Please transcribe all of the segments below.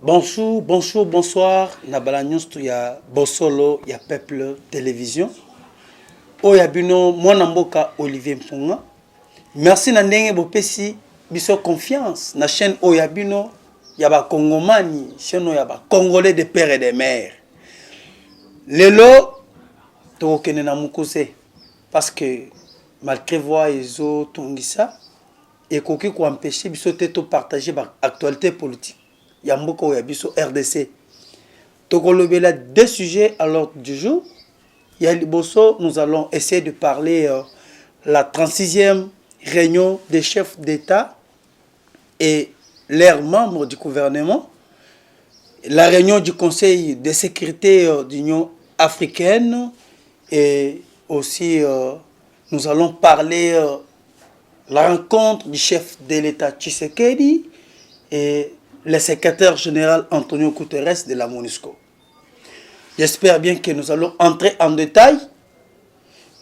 Bonjour, bonjour, bonsoir. Nabala nyons tu ya Bosolo, ya Peuple Télévision. Oya bino mwana mboka Olivier Mpunga. Merci na ndenge bopesi biso confiance na chaîne Oya bino ya ba Kongomani, chaîne ya ba Congolais de père et de mère. Lelo to kene na mukuse parce que malgré voix ezo tongisa et koki ko empêcher biso te to partager ba actualité politique. Yamboka Oya biso RDC. Tokolobela deux sujets à l'ordre du jour. Yaliboso, nous allons essayer de parler la 36e réunion des chefs d'État et leurs membres du gouvernement, la réunion du Conseil de sécurité de l'Union africaine et aussi nous allons parler la rencontre du chef de l'État Tshisekedi et le secrétaire général Antonio Guterres de la MONUSCO. J'espère bien que nous allons entrer en détail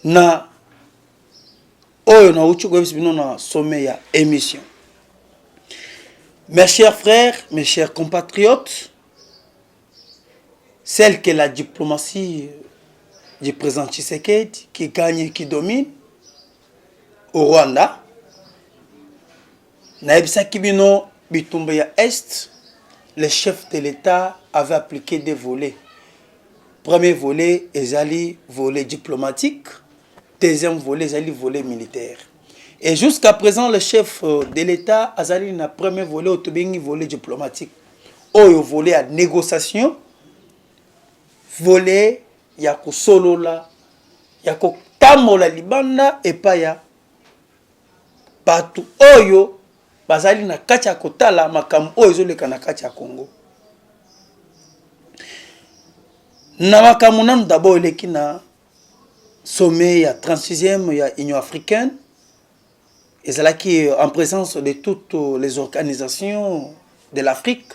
na oyo na uchu na sommet ya émission. Mes chers frères, mes chers compatriotes, celle que la diplomatie du président Tshisekedi qui gagne et qui domine au Rwanda, na ebisaki bino bitumba ya Est, le chef de l'État avait appliqué des volets. Premier volet, ezali volet diplomatique. Deuxième volet, ezali volet militaire. Et jusqu'à présent, le chef de l'État azali na premier volet, otobengi volet diplomatique. Oyo volet à négociation, volet ya ko solola, ya ko tamola libanda et pas ya batu oyo bazali na kati ya kotala makambo oyo ezoleka na kati ya Congo. Namakamuna d'abord eleki na sommet ya 36e ya Union africaine ezalaki en présence de toutes les organisations de l'Afrique,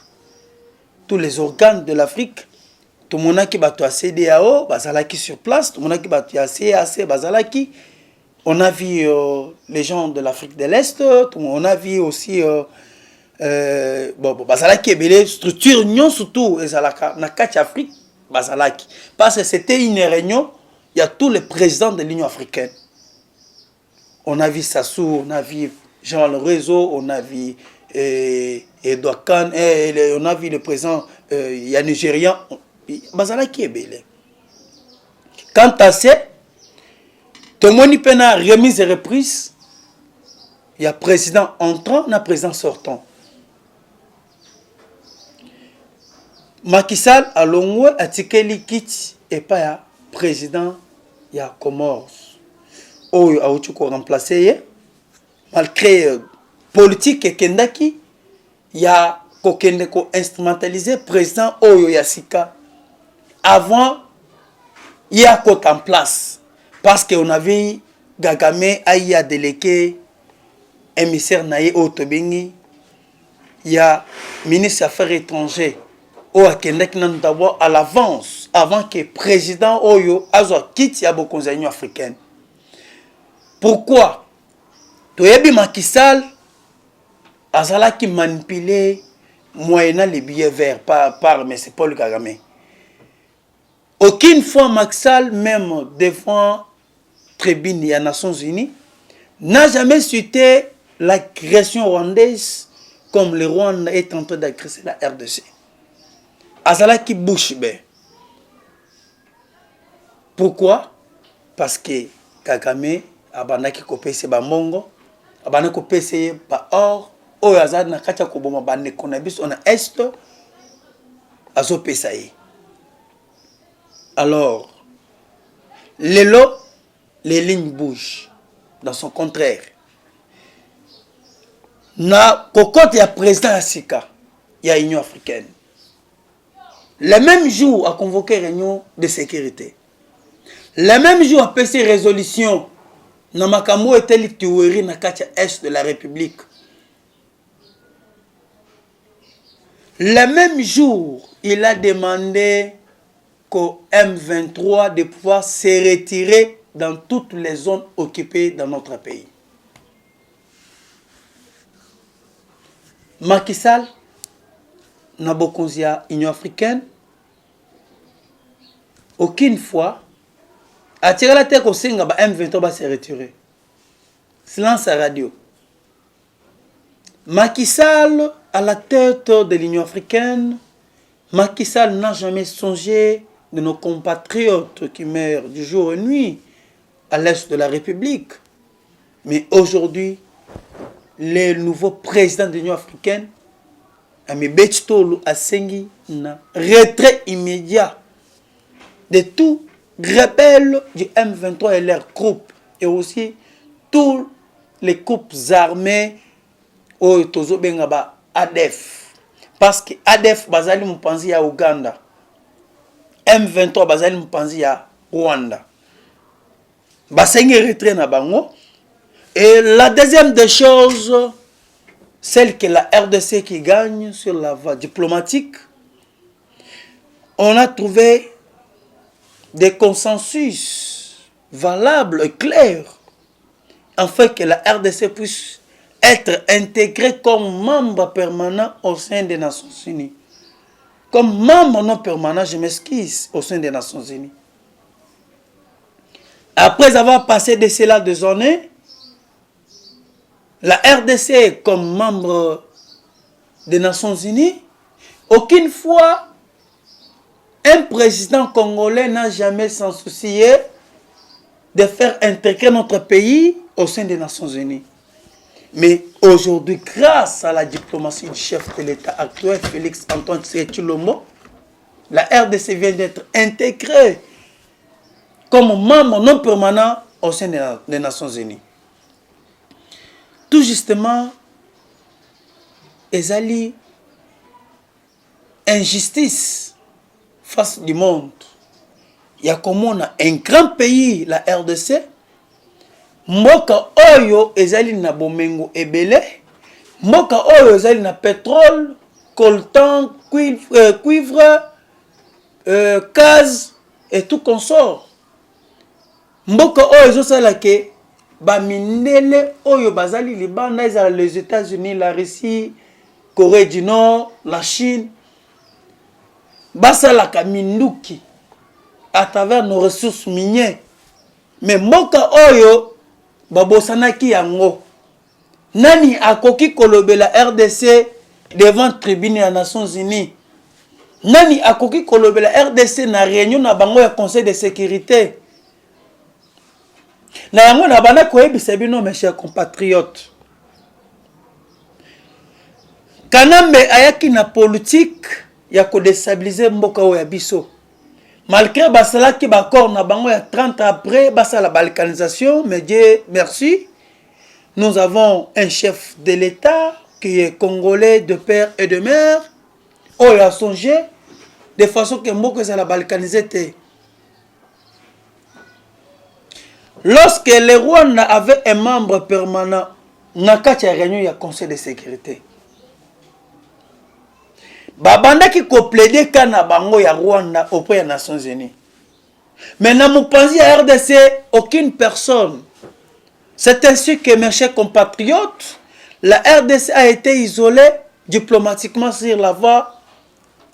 tous les organes de l'Afrique. Tout le monde qui bato à CEDEAO bazalaki sur place, tout le monde qui bato à CEAC bazalaki. On a vu les gens de l'Afrique de l'Est, on a vu aussi bazalaki ebele structure union surtout ezalaka na kati Afrique. Bazalaki. Parce que c'était une réunion, il y a tous les présidents de l'Union africaine. On a vu Sassou, on a vu Jean Le Réseau, on a vu Edouard Khan, on a vu le président il y a Nigérian. Bazalaki est belé. Quant à ça, tout le monde peut na remise et reprise. Il y a président entrant, il y a président sortant. Macky Sall a longwe atikeli kiti et pas ya président ya Comores. Oyo a uchu ko remplacer ye malgré politique et kendaki ya ko kende ko instrumentaliser président oyo ya sika avant ya ko en place parce que on avait Gagame a délégué émissaire naïe Otobengi ya ministre des Affaires étrangères d'abord à l'avance avant que le président Oyo Azwa quitte ya bokonza Union africaine. Pourquoi? Toyebi Macky Sall azala qui manipulé moyennant les billets verts par M. Paul Kagame. Aucune fois Macky Sall, même devant tribune des Nations Unies, n'a jamais cité l'agression rwandaise comme le Rwanda est en train d'agresser la RDC. Azala qui bouche ben. Pourquoi? Parce que Kagame abana ki kopese ba mongo, abana kopese ba or, o azana na kacha ko boma ba ne konabis on a est azo pesaye. Alors les lignes bougent dans son contraire. Na kokote ya président Asika, ya Union africaine. Le même jour a convoqué réunion de sécurité. Le même jour a passé résolution. Namakamo était le théorie na katia est de la République. Le même jour, il a demandé qu'au M23 de pouvoir se retirer dans toutes les zones occupées dans notre pays. Macky Sall Nabokonzia Union africaine, aucune fois, a tiré la tête au Singa, M23 va se retirer. Silence à radio. Macky Sall, à la tête de l'Union africaine, Macky Sall n'a jamais songé de nos compatriotes qui meurent du jour et nuit à l'est de la République. Mais aujourd'hui, le nouveau président de l'Union africaine, Ami Betchtolu Asengi, n'a retrait immédiat de tout rebelles du M23 et leurs groupes, et aussi tous les groupes armés au Tozo Bengaba ADF. Parce que ADF bazali mpanzi ya Uganda, M23 bazali mpanzi ya Rwanda. Basengi retrait na bango. Et la deuxième des choses, celle que la RDC qui gagne sur la voie diplomatique, on a trouvé des consensus valables et clairs afin que la RDC puisse être intégrée comme membre permanent au sein des Nations Unies. Comme membre non permanent, je m'excuse, au sein des Nations Unies. Après avoir passé de cela 2 années, la RDC comme membre des Nations Unies, aucune fois un président congolais n'a jamais s'en soucié de faire intégrer notre pays au sein des Nations Unies. Mais aujourd'hui, grâce à la diplomatie du chef de l'État actuel, Félix Antoine Tshisekedi Tshilombo, la RDC vient d'être intégrée comme membre non permanent au sein des Nations Unies. Tout justement, ezali injustice face du monde. Il y a comme on a un grand pays, la RDC, mboka oyo ezali na bomengo ebele, mboka oyo ezali na pétrole, coltan, cuivre, gaz et tout consort. Mboka oyo ezosala ke bamindele oyo bazali libanda ezala les États-Unis, la Russie, Corée du Nord, la Chine, basalaka minduki à travers nos ressources minières. Mais mboka oyo babosanaki yango. Nani akoki kolobela RDC devant tribune des Nations Unies? Nani akoki kolobela RDC na réunion na bango ya Conseil de sécurité? Na yango na bana koyebisa bino mes chers compatriotes. Kanambe ayaki na politique ya ko déstabiliser mboka oyo ya biso. Malgré basalaki bakor na bango ya 30 après basala balkanisation, mais Dieu merci, nous avons un chef de l'État qui est congolais de père et de mère, oyo a songé de façon que mboka ezala balkanisé. Lorsque le Rwanda avait un membre permanent, na kati ya réunion ya Conseil de sécurité, babanda ki ko plaider kana bango ya Rwanda auprès des Nations Unies. Mais na mupanzi ya RDC, aucune personne. C'est ainsi que mes chers compatriotes, la RDC a été isolée diplomatiquement sur la voie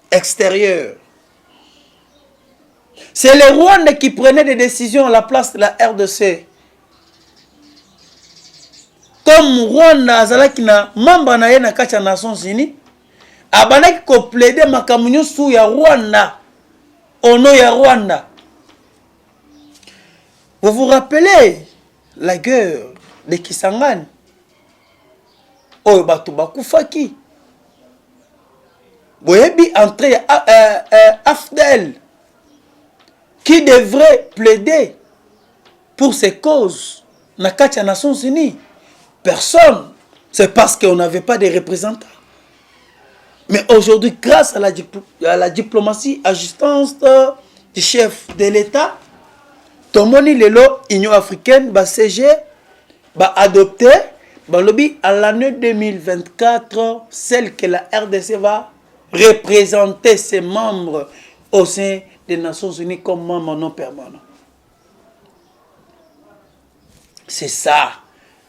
extérieure. C'est le Rwanda qui prenait des décisions à la place de la RDC. Comme Rwanda azalaki na membre na ye na kati ya Nations Unies, abanaki ko plaider makambo nyonso ya Rwanda, au nom ya Rwanda. Vous vous rappelez la guerre de Kisangani? Oyo batu bakufaki. Boyebi entrée Afdel qui devrait plaider pour ses causes na kati ya Nations Unies. Personne. C'est parce qu'on n'avait pas de représentants. Mais aujourd'hui, grâce à la diplomatie assistance du chef de l'État, Tomoni Lelo, Union africaine, va CG, va adopter, va lobby à l'année 2024, celle que la RDC va représenter ses membres au sein des Nations Unies comme membres non permanents. C'est ça,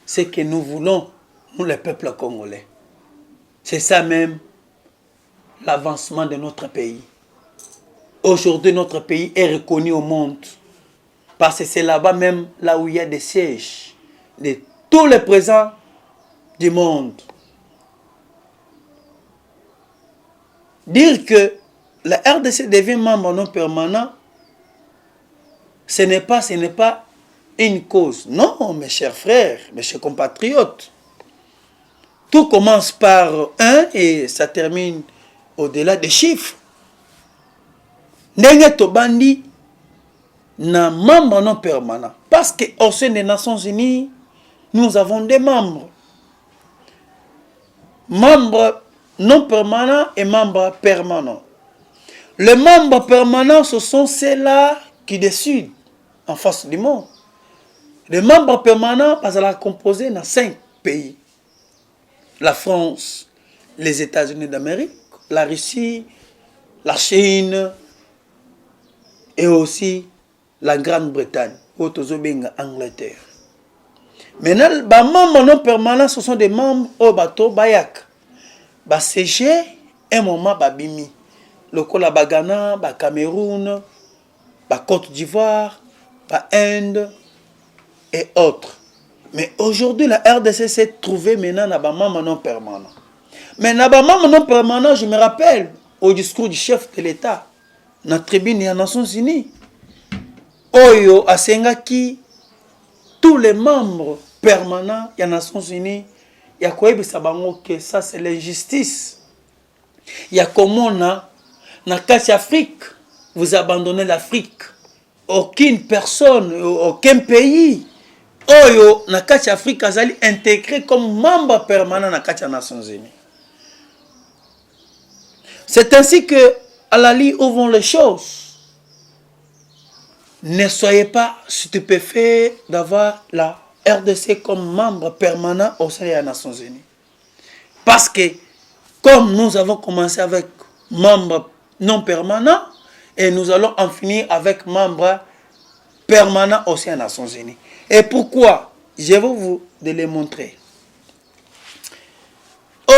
ce que nous voulons, nous les peuples congolais. C'est ça même l'avancement de notre pays. Aujourd'hui, notre pays est reconnu au monde. Parce que c'est là-bas même, là où il y a des sièges de tous les présents du monde. Dire que la RDC devient membre non permanent, ce n'est pas une cause. Non, mes chers frères, mes chers compatriotes. Tout commence par un et ça termine au-delà des chiffres. Ndenge tobandi na membre non permanent. Parce qu'au sein des Nations Unies, nous avons des membres. Membres non permanents et membres permanents. Les membres permanents, ce sont ceux-là qui décident en face du monde. Les membres permanents, parce qu'ils sont composés dans 5 pays. La France, les États-Unis d'Amérique, la Russie, la Chine et aussi la Grande-Bretagne, ou Angleterre. Maintenant, les membres non permanents, ce sont des membres au bateau Bayak. CG, un moment, Babimi. Le Kola Bagana, Cameroun, Côte d'Ivoire, Inde et autres. Mais aujourd'hui, la RDC s'est trouvée maintenant dans les membres non permanents. Mais dans les membres non permanents, je me rappelle au discours du chef de l'État, dans la tribune des Nations Unies, Oyo Asengaki, tous les membres permanents des Nations Unies, il y a quoi que ça c'est l'injustice. Il y a comment dans Afrique, vous abandonnez l'Afrique. Aucune personne, aucun pays, Oyo na Afrique azali intégré comme membre permanent dans les Nations Unies. C'est ainsi que à la lie où vont les choses. Ne soyez pas stupéfaits d'avoir la RDC comme membre permanent au sein des Nations Unies. Parce que, comme nous avons commencé avec membre non permanent, et nous allons en finir avec membre permanent au sein des Nations Unies. Et pourquoi? Je vais vous les montrer.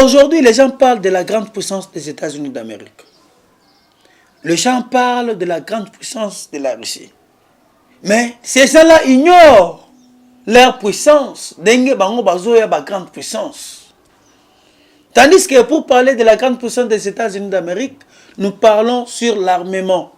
Aujourd'hui, les gens parlent de la grande puissance des États-Unis d'Amérique. Les gens parlent de la grande puissance de la Russie. Mais ces gens-là ignorent leur puissance. Dengue bango bazoya ba grande puissance. Tandis que pour parler de la grande puissance des États-Unis d'Amérique, nous parlons sur l'armement.